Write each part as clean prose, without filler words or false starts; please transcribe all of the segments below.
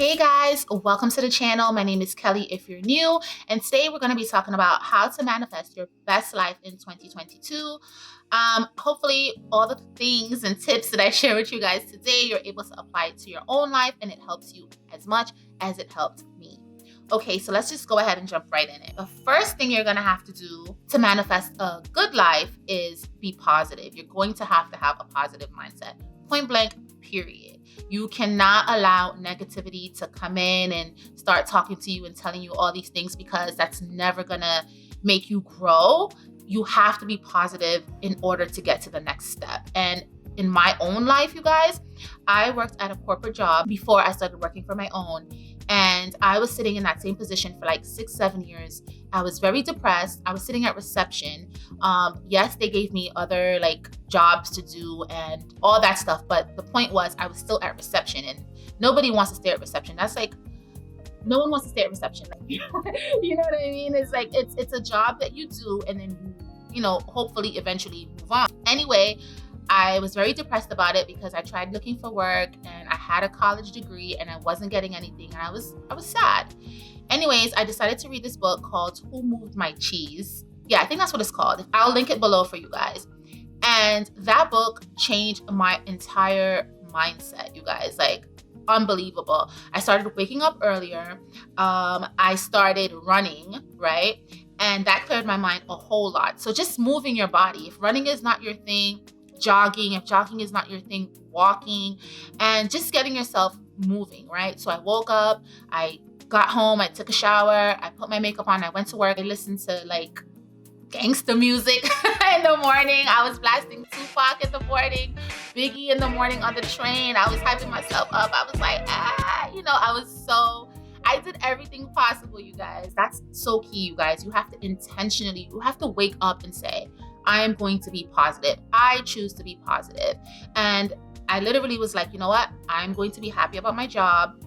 Hey guys, welcome to the channel. My name is Kelly if you're new, and today we're going to be talking about how to manifest your best life in 2022. Hopefully all the things and tips that I share with you guys today, you're able to apply it to your own life and it helps you as much as it helped me. Okay, so let's just go ahead and jump right in it. The first thing you're going to have to do to manifest a good life is be positive. You're going to have a positive mindset. Point blank, period. You cannot allow negativity to come in and start talking to you and telling you all these things, because that's never gonna make you grow. You have to be positive in order to get to the next step. And in my own life, you guys, I worked at a corporate job before I started working for my own. And I was sitting in that same position for like 6-7 years. I was very depressed. I was sitting at reception. Yes, they gave me other like jobs to do and all that stuff. But the point was I was still at reception, and nobody wants to stay at reception. That's like, no one wants to stay at reception. Like, you know what I mean? It's like, it's a job that you do and then, hopefully eventually move on. Anyway, I was very depressed about it because I tried looking for work and I had a college degree and I wasn't getting anything, and I was sad. Anyways, I decided to read this book called Who Moved My Cheese? Yeah, I think that's what it's called. I'll link it below for you guys. And that book changed my entire mindset, you guys. Like, unbelievable. I started waking up earlier. I started running, right? And that cleared my mind a whole lot. So just moving your body. If running is not your thing, jogging. If jogging is not your thing, walking, and just getting yourself moving, right? So I woke up, I got home, I took a shower, I put my makeup on, I went to work, I listened to like gangster music in the morning. I was blasting Tupac in the morning, Biggie in the morning on the train. I was hyping myself up. I was like, I did everything possible, you guys. That's so key, you guys. You have to wake up and say, I am going to be positive. I choose to be positive. And I literally was like, you know what? I'm going to be happy about my job.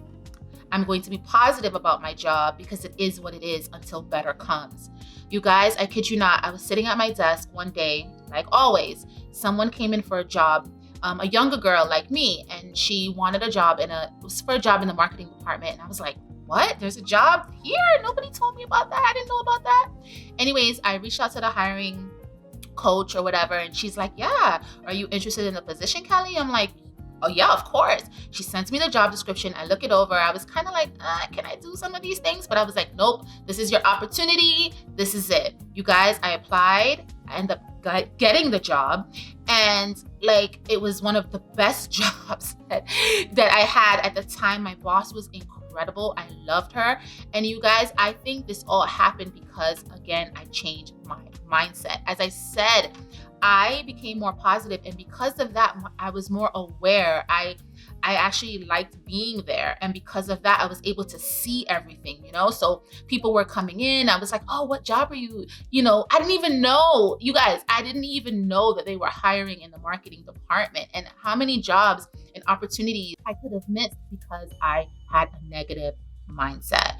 I'm going to be positive about my job because it is what it is until better comes. You guys, I kid you not, I was sitting at my desk one day, like always. Someone came in for a job, a younger girl like me, and she wanted a job it was for a job in the marketing department. And I was like, what? There's a job here? Nobody told me about that. I didn't know about that. Anyways, I reached out to the hiring coach or whatever, and she's like, yeah, are you interested in the position, Kelly? I'm like, oh yeah, of course. She sent me the job description. I look it over. I was kind of like, can I do some of these things? But I was like, nope, this is your opportunity. This is it. You guys, I applied. I ended up getting the job. And like, it was one of the best jobs that I had at the time. My boss was incredible. I loved her. And you guys, I think this all happened because, again, I changed my mindset. As I said, I became more positive, and because of that, I was more aware. I actually liked being there, and because of that, I was able to see everything, So people were coming in. I was like, oh, what job are you? I didn't even know, you guys, I didn't even know that they were hiring in the marketing department, and how many jobs and opportunities I could have missed because I had a negative mindset.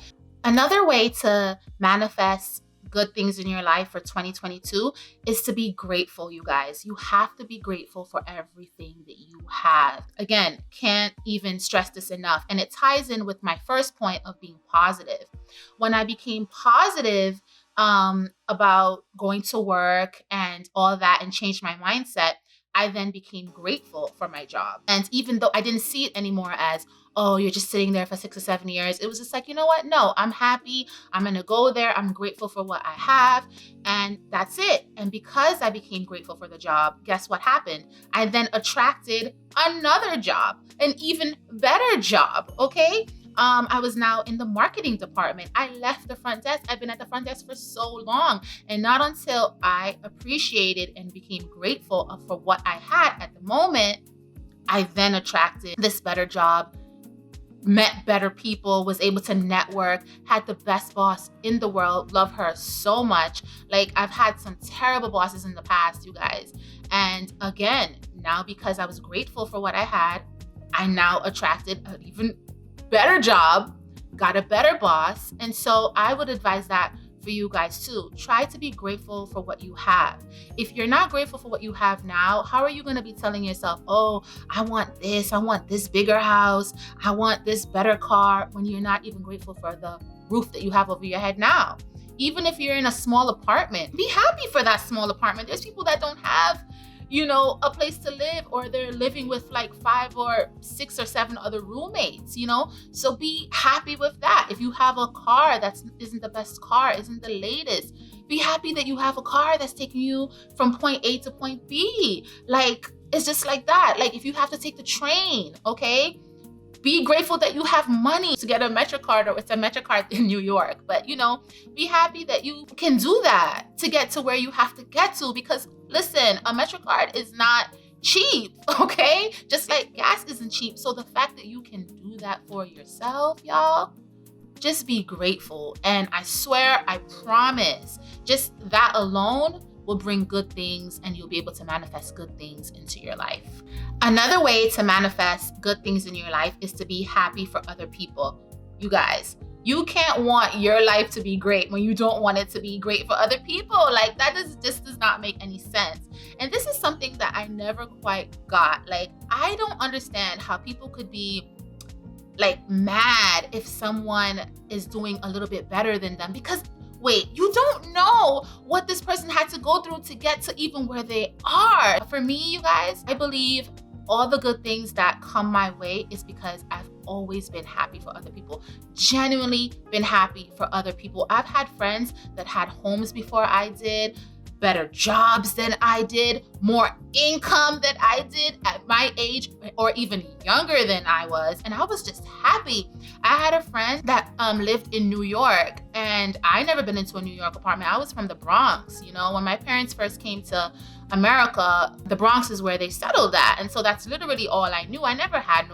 Another way to manifest good things in your life for 2022 is to be grateful, you guys. You have to be grateful for everything that you have. Again, can't even stress this enough. And it ties in with my first point of being positive. When I became positive about going to work and all that and changed my mindset, I then became grateful for my job. And even though I didn't see it anymore as, oh, you're just sitting there for 6 or 7 years, it was just like, you know what? No, I'm happy. I'm going to go there. I'm grateful for what I have. And that's it. And because I became grateful for the job, guess what happened? I then attracted another job, an even better job. Okay. I was now in the marketing department. I left the front desk. I've been at the front desk for so long. And not until I appreciated and became grateful for what I had at the moment, I then attracted this better job, met better people, was able to network, had the best boss in the world, love her so much. Like, I've had some terrible bosses in the past, you guys. And again, now because I was grateful for what I had, I now attracted an even better job, got a better boss. And so I would advise that for you guys too. Try to be grateful for what you have. If you're not grateful for what you have now, how are you going to be telling yourself, oh, I want this bigger house, I want this better car, when you're not even grateful for the roof that you have over your head now? Even if you're in a small apartment, be happy for that small apartment. There's people that don't have, a place to live, or they're living with like 5 or 6 or 7 other roommates, So be happy with that. If you have a car that isn't the best car, isn't the latest, be happy that you have a car that's taking you from point A to point B. Like, it's just like that. Like, if you have to take the train, okay? Be grateful that you have money to get a MetroCard, or it's a MetroCard in New York. But, be happy that you can do that to get to where you have to get to. Because, listen, a MetroCard is not cheap, okay? Just like gas isn't cheap. So the fact that you can do that for yourself, y'all, just be grateful. And I swear, I promise, just that alone will bring good things, and you'll be able to manifest good things into your life. Another way to manifest good things in your life is to be happy for other people. You guys, you can't want your life to be great when you don't want it to be great for other people. Like, that just does not make any sense. And this is something that I never quite got. Like, I don't understand how people could be like mad if someone is doing a little bit better than them, because wait, you don't know what this person had to go through to get to even where they are. For me, you guys, I believe all the good things that come my way is because I've always been happy for other people. Genuinely been happy for other people. I've had friends that had homes before I did, better jobs than I did, more income than I did at my age, or even younger than I was. And I was just happy. I had a friend that lived in New York, and I never been into a New York apartment. I was from the Bronx. When my parents first came to America, the Bronx is where they settled at. And so that's literally all I knew. I never had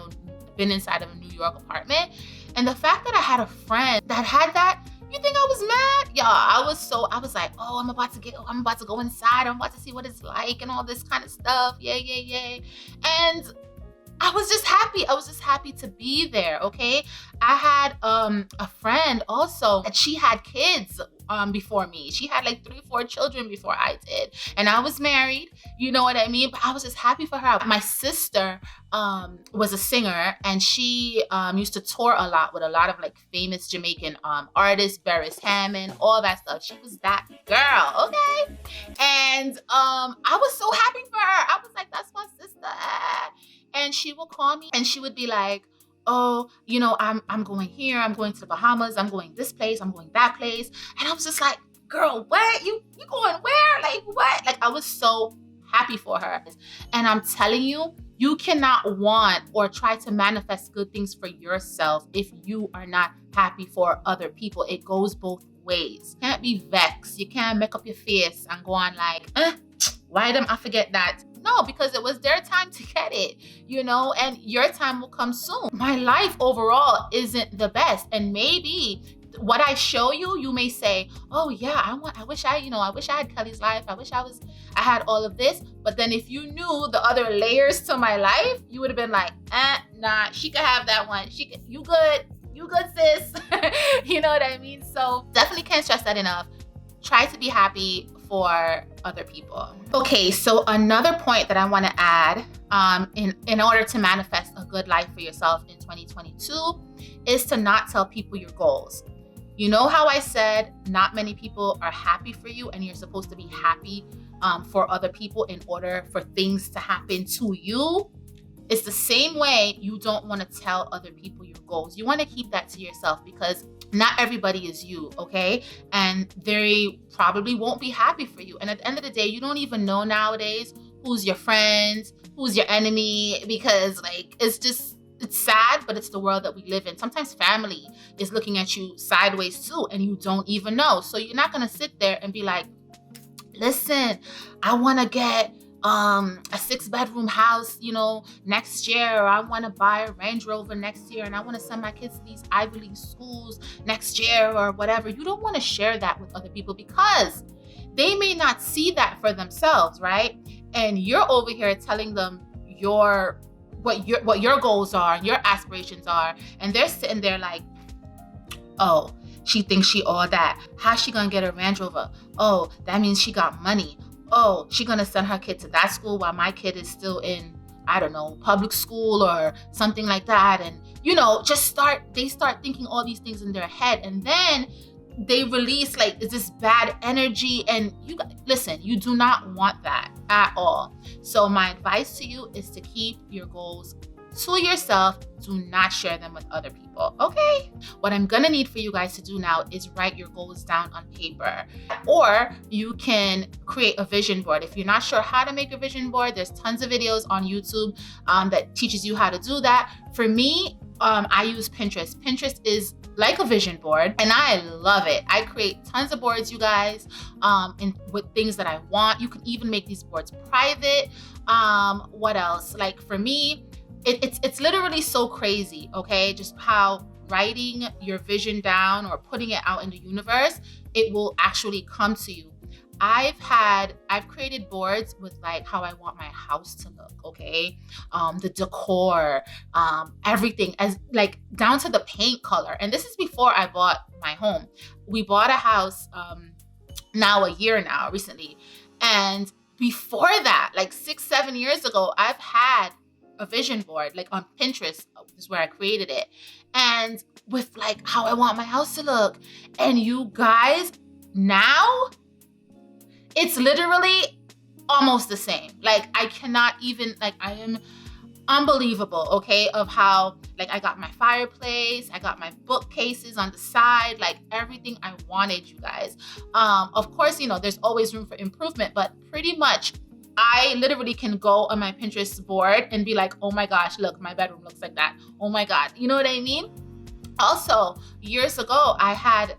been inside of a New York apartment. And the fact that I had a friend that had that, you think I was mad? Y'all, I was like, oh, I'm about to go inside. I'm about to see what it's like and all this kind of stuff. Yay. And I was just happy. I was just happy to be there, okay? I had a friend also that she had kids before me. She had like 3-4 children before I did. And I was married, you know what I mean? But I was just happy for her. My sister was a singer, and she used to tour a lot with a lot of like famous Jamaican artists, Beres Hammond, all that stuff. She was that girl, okay? And I was so happy for her. I was like, that's my sister. And she would call me and she would be like, oh, I'm going here, I'm going to the Bahamas, I'm going this place, I'm going that place. And I was just like, girl, what? You going where? Like, what? Like, I was so happy for her. And I'm telling you, you cannot want or try to manifest good things for yourself if you are not happy for other people. It goes both ways. You can't be vexed. You can't make up your face and go on like, why did I forget that? No, because it was their time to get it, and your time will come soon. My life overall isn't the best. And maybe what I show you, you may say, oh yeah, I wish I had Kelly's life. I had all of this. But then if you knew the other layers to my life, you would have been like, nah, she could have that one. You good, sis. You know what I mean? So definitely can't stress that enough. Try to be happy for other people. Okay, so another point that I want to add in order to manifest a good life for yourself in 2022 is to not tell people your goals. You know how I said not many people are happy for you, and you're supposed to be happy for other people in order for things to happen to you? It's the same way you don't want to tell other people your goals. You want to keep that to yourself, because not everybody is you, okay? And they probably won't be happy for you. And at the end of the day, you don't even know nowadays who's your friend, who's your enemy, because like, it's sad, but it's the world that we live in. Sometimes family is looking at you sideways too, and you don't even know. So you're not going to sit there and be like, listen, I want to get a 6-bedroom house, next year, or I want to buy a Range Rover next year, and I want to send my kids to these Ivy League schools next year, or whatever. You don't want to share that with other people, because they may not see that for themselves, right? And you're over here telling them what your goals are, your aspirations are, and they're sitting there like, oh, she thinks she all that. How's she gonna get a Range Rover? Oh, that means she got money. Oh, she gonna send her kid to that school while my kid is still in, I don't know, public school or something like that. And, you know, they start thinking all these things in their head. And then they release like this bad energy. And listen, you do not want that at all. So my advice to you is to keep your goals to yourself. Do not share them with other people, okay? What I'm gonna need for you guys to do now is write your goals down on paper, or you can create a vision board. If you're not sure how to make a vision board, there's tons of videos on YouTube that teaches you how to do that. For me, I use Pinterest. Pinterest is like a vision board, and I love it. I create tons of boards, you guys, with things that I want. You can even make these boards private. What else? Like for me, it's literally so crazy, okay? Just how writing your vision down or putting it out in the universe, it will actually come to you. I've created boards with like how I want my house to look, okay? The decor, everything, as like down to the paint color. And this is before I bought my home. We bought a house now a year now, recently. And before that, like 6-7 years ago, I've had a vision board like on Pinterest, is where I created it, and with like how I want my house to look. And you guys, now it's literally almost the same. Like I cannot even, like I am unbelievable, okay, of how like I got my fireplace, I got my bookcases on the side, like everything I wanted, you guys. Of course, you know, there's always room for improvement, but pretty much I literally can go on my Pinterest board and be like, oh my gosh, look, my bedroom looks like that. Oh my God. You know what I mean? Also, years ago, I had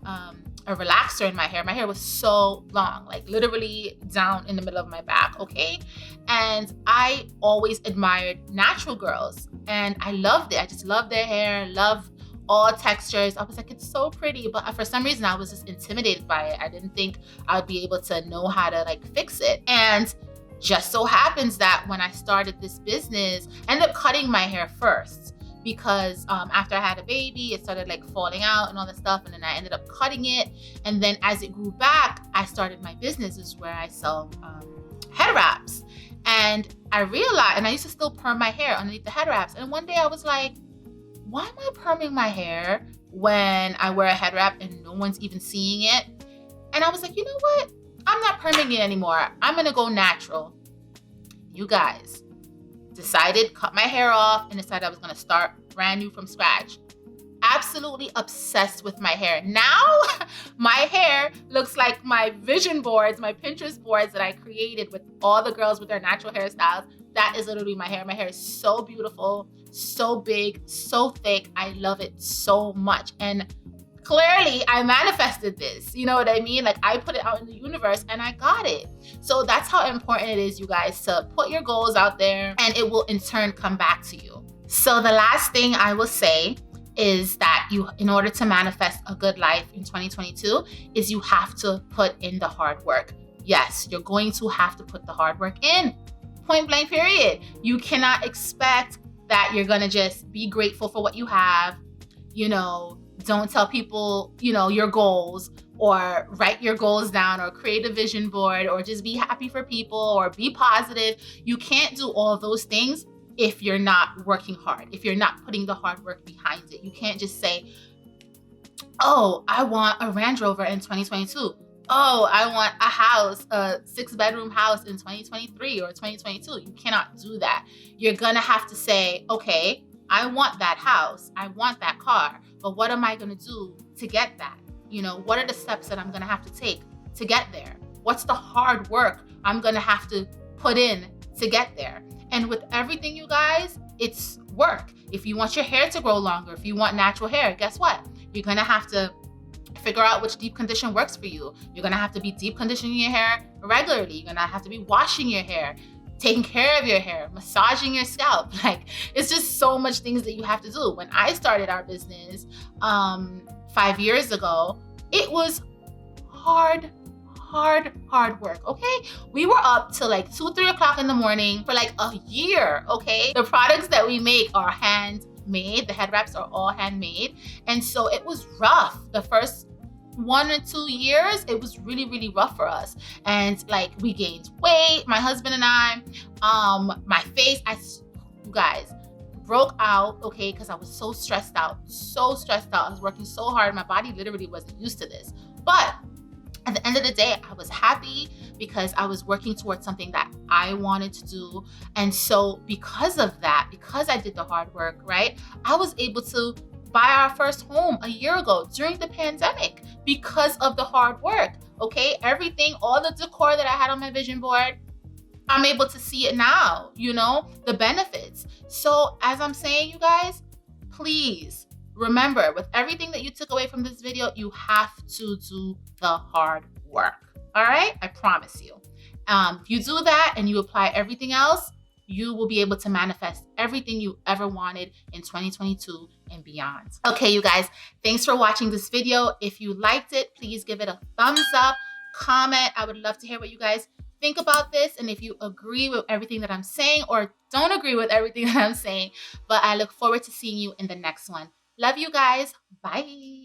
a relaxer in my hair. My hair was so long, like literally down in the middle of my back, okay? And I always admired natural girls, and I loved it. I just loved their hair, loved all textures. I was like, it's so pretty. But for some reason, I was just intimidated by it. I didn't think I would be able to know how to like fix it. And just so happens that when I started this business, I ended up cutting my hair first because after I had a baby, it started like falling out and all that stuff. And then I ended up cutting it. And then as it grew back, I started my business. This is where I sell head wraps. And I realized, and I used to still perm my hair underneath the head wraps. And one day I was like, why am I perming my hair when I wear a head wrap and no one's even seeing it? And I was like, you know what? I'm not perming it anymore. I'm gonna go natural. You guys, decided, cut my hair off, and decided I was gonna start brand new from scratch. Absolutely obsessed with my hair. Now, my hair looks like my vision boards, my Pinterest boards that I created with all the girls with their natural hairstyles. That is literally my hair. My hair is so beautiful, so big, so thick. I love it so much. And clearly I manifested this, you know what I mean? Like I put it out in the universe and I got it. So that's how important it is, you guys, to put your goals out there and it will in turn come back to you. So the last thing I will say is that in order to manifest a good life in 2022, is you have to put in the hard work. Yes, you're going to have to put the hard work in. Point blank, period. You cannot expect that you're gonna just be grateful for what you have, you know, don't tell people, you know, your goals, or write your goals down, or create a vision board, or just be happy for people, or be positive. You can't do all of those things if you're not working hard, if you're not putting the hard work behind it. You can't just say, oh, I want a Range Rover in 2022. Oh, I want a house, a 6-bedroom house in 2023 or 2022. You cannot do that. You're gonna have to say, okay, I want that house, I want that car, but what am I gonna do to get that? You know, what are the steps that I'm gonna have to take to get there? What's the hard work I'm gonna have to put in to get there? And with everything, you guys, it's work. If you want your hair to grow longer, if you want natural hair, guess what? You're gonna have to figure out which deep condition works for you. You're gonna have to be deep conditioning your hair regularly. You're gonna have to be washing your hair, taking care of your hair, massaging your scalp. Like, it's just so much things that you have to do. When I started our business 5 years ago, it was hard work, okay? We were up till like 2-3 o'clock in the morning for like a year, okay? The products that we make are handmade. The head wraps are all handmade. And so it was rough the first 1 or 2 years, it was really, really rough for us. And like we gained weight, my husband and I, my face, you guys, broke out, okay, because I was so stressed out, so stressed out. I was working so hard. My body literally wasn't used to this. But at the end of the day, I was happy because I was working towards something that I wanted to do. And so because of that, because I did the hard work, right, I was able to buy our first home a year ago during the pandemic because of the hard work. Okay, everything, all the decor that I had on my vision board, I'm able to see it now, you know, the benefits. So as I'm saying, you guys, please remember, with everything that you took away from this video, you have to do the hard work. All right, I promise you. If you do that and you apply everything else, you will be able to manifest everything you ever wanted in 2022 and beyond. Okay, you guys, thanks for watching this video. If you liked it, please give it a thumbs up, comment. I would love to hear what you guys think about this, and if you agree with everything that I'm saying or don't agree with everything that I'm saying. But I look forward to seeing you in the next one. Love you guys. Bye.